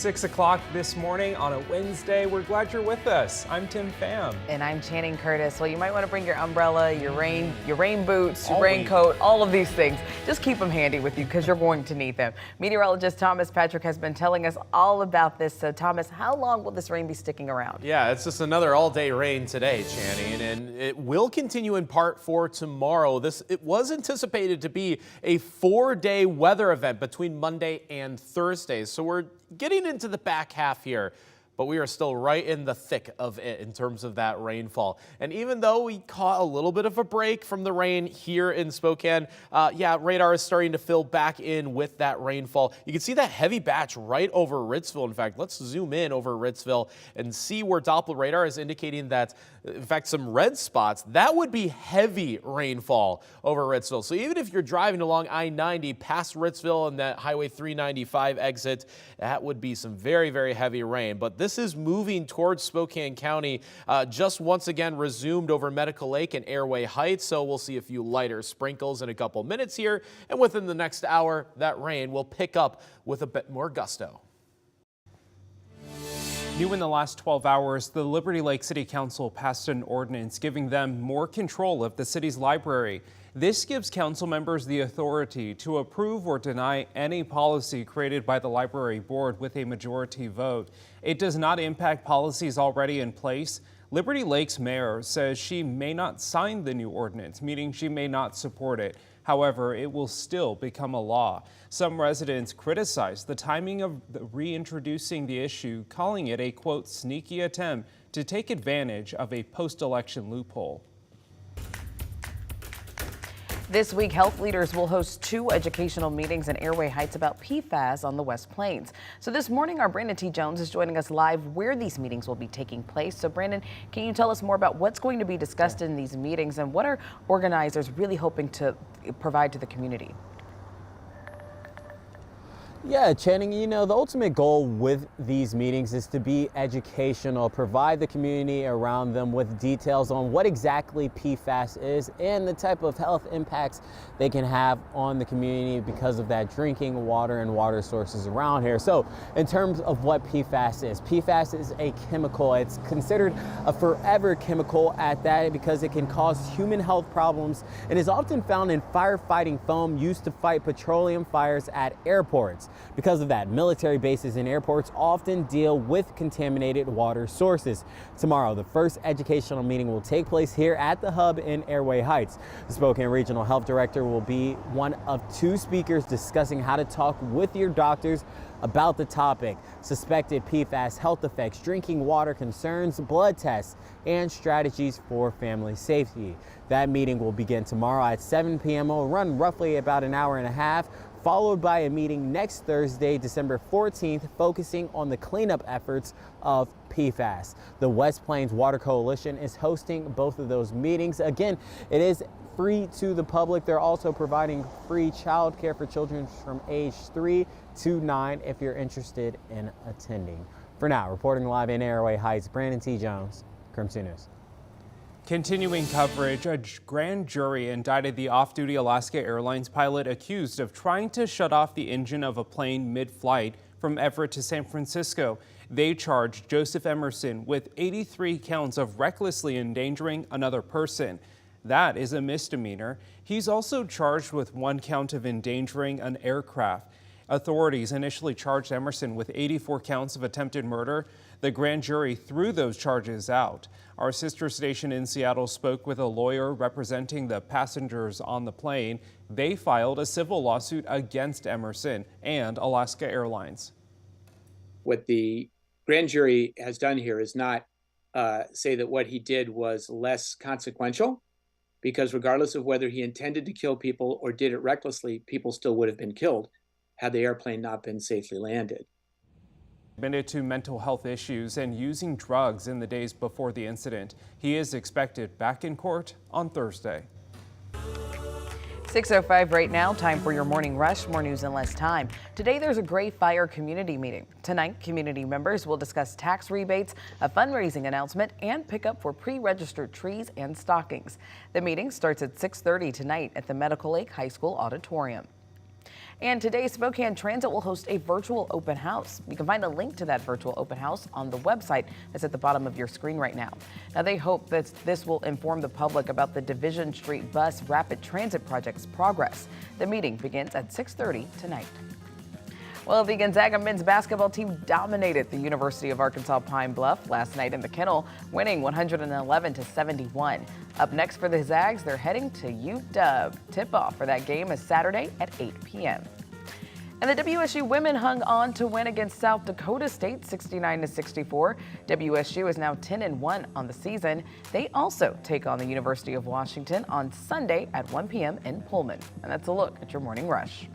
6 o'clock this morning on a Wednesday. We're glad you're with us. I'm Tim Pham. And I'm Channing Curtis. Well, you might want to bring your umbrella, your rain boots, your raincoat, all of these things. Just keep them handy with you because you're going to need them. Meteorologist Thomas Patrick has been telling us all about this. So Thomas, how long will this rain be sticking around? Yeah, it's just another all-day rain today, Channing, and it will continue in part for tomorrow. It was anticipated to be a 4-day weather event between Monday and Thursday. So we're getting into the back half here, but we are still right in the thick of it in terms of that rainfall. And even though we caught a little bit of a break from the rain here in Spokane, radar is starting to fill back in with that rainfall. You can see that heavy batch right over Ritzville. In fact, let's zoom in over Ritzville and see where Doppler radar is indicating that, in fact, some red spots. That would be heavy rainfall over Ritzville. So even if you're driving along I-90 past Ritzville and that Highway 395 exit, that would be some very, very heavy rain. But this is moving towards Spokane County, just once again resumed over Medical Lake and Airway Heights. So we'll see a few lighter sprinkles in a couple minutes here. And within the next hour, that rain will pick up with a bit more gusto. New in the last 12 hours, the Liberty Lake City Council passed an ordinance giving them more control of the city's library. This gives council members the authority to approve or deny any policy created by the library board with a majority vote. It does not impact policies already in place. Liberty Lake's mayor says she may not sign the new ordinance, meaning she may not support it. However, it will still become a law. Some residents criticize the timing of reintroducing the issue, calling it a, quote, sneaky attempt to take advantage of a post-election loophole. This week, health leaders will host 2 educational meetings in Airway Heights about PFAS on the West Plains. So this morning, our Brandon T. Jones is joining us live where these meetings will be taking place. So Brandon, can you tell us more about what's going to be discussed in these meetings and what are organizers really hoping to provide to the community? Yeah, Channing, you know, the ultimate goal with these meetings is to be educational, provide the community around them with details on what exactly PFAS is and the type of health impacts they can have on the community because of that drinking water and water sources around here. So in terms of what PFAS is a chemical. It's considered a forever chemical at that because it can cause human health problems and is often found in firefighting foam used to fight petroleum fires at airports. Because of that, military bases and airports often deal with contaminated water sources. Tomorrow, the first educational meeting will take place here at the hub in Airway Heights. The Spokane Regional Health Director will be one of 2 speakers discussing how to talk with your doctors about the topic, suspected PFAS health effects, drinking water concerns, blood tests, and strategies for family safety. That meeting will begin tomorrow at 7 p.m. It will run roughly about an hour and a half, followed by a meeting next Thursday, December 14th, focusing on the cleanup efforts of PFAS. The West Plains Water Coalition is hosting both of those meetings. Again, it is free to the public. They're also providing free childcare for children from age 3 to 9 if you're interested in attending. For now, reporting live in Airway Heights, Brandon T. Jones, KREM 2 News. Continuing coverage, a grand jury indicted the off-duty Alaska Airlines pilot accused of trying to shut off the engine of a plane mid-flight from Everett to San Francisco. They charged Joseph Emerson with 83 counts of recklessly endangering another person. That is a misdemeanor. He's also charged with 1 count of endangering an aircraft. Authorities initially charged Emerson with 84 counts of attempted murder. The grand jury threw those charges out. Our sister station in Seattle spoke with a lawyer representing the passengers on the plane. They filed a civil lawsuit against Emerson and Alaska Airlines. What the grand jury has done here is not say that what he did was less consequential, because regardless of whether he intended to kill people or did it recklessly, people still would have been killed had the airplane not been safely landed. Admitted to mental health issues and using drugs in the days before the incident. He is expected back in court on Thursday. 6:05 right now, time for your morning rush. More news in less time. Today, there's a Gray Fire community meeting. Tonight, community members will discuss tax rebates, a fundraising announcement, and pick up for pre-registered trees and stockings. The meeting starts at 6:30 tonight at the Medical Lake High School auditorium. And today, Spokane Transit will host a virtual open house. You can find a link to that virtual open house on the website that's at the bottom of your screen right now. Now, they hope that this will inform the public about the Division Street Bus Rapid Transit Project's progress. The meeting begins at 6:30 tonight. Well, the Gonzaga men's basketball team dominated the University of Arkansas Pine Bluff last night in the Kennel, winning 111-71. Up next for the Zags, they're heading to UW. Tip-off for that game is Saturday at 8 p.m. And the WSU women hung on to win against South Dakota State 69-64. WSU is now 10-1 on the season. They also take on the University of Washington on Sunday at 1 p.m. in Pullman. And that's a look at your morning rush.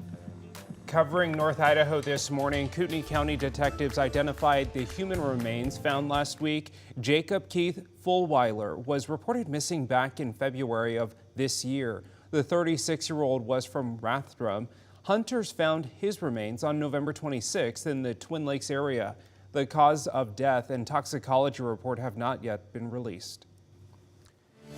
Covering North Idaho this morning, Kootenai County detectives identified the human remains found last week. Jacob Keith Fulweiler was reported missing back in February of this year. The 36-year-old was from Rathdrum. Hunters found his remains on November 26th in the Twin Lakes area. The cause of death and toxicology report have not yet been released.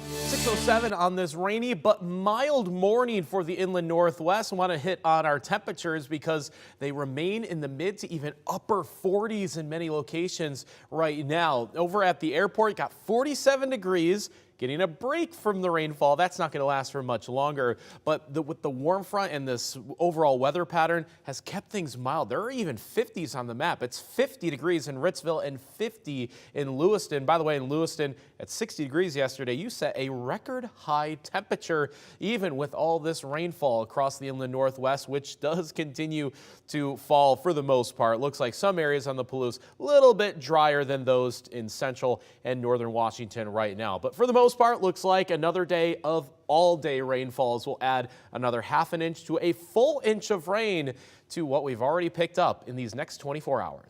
6:07 on this rainy but mild morning for the inland Northwest. I want to hit on our temperatures because they remain in the mid to even upper 40s in many locations right now. Over at the airport, got 47 degrees. Getting a break from the rainfall. That's not going to last for much longer. But with the warm front and this overall weather pattern has kept things mild. There are even 50s on the map. It's 50 degrees in Ritzville and 50 in Lewiston. By the way, in Lewiston at 60 degrees yesterday, you set a record high temperature even with all this rainfall across the inland Northwest, which does continue to fall for the most part. Looks like some areas on the Palouse a little bit drier than those in central and northern Washington right now. But for the most part, looks like another day of all-day rainfalls will add another ½ inch to a full inch of rain to what we've already picked up in these next 24 hours.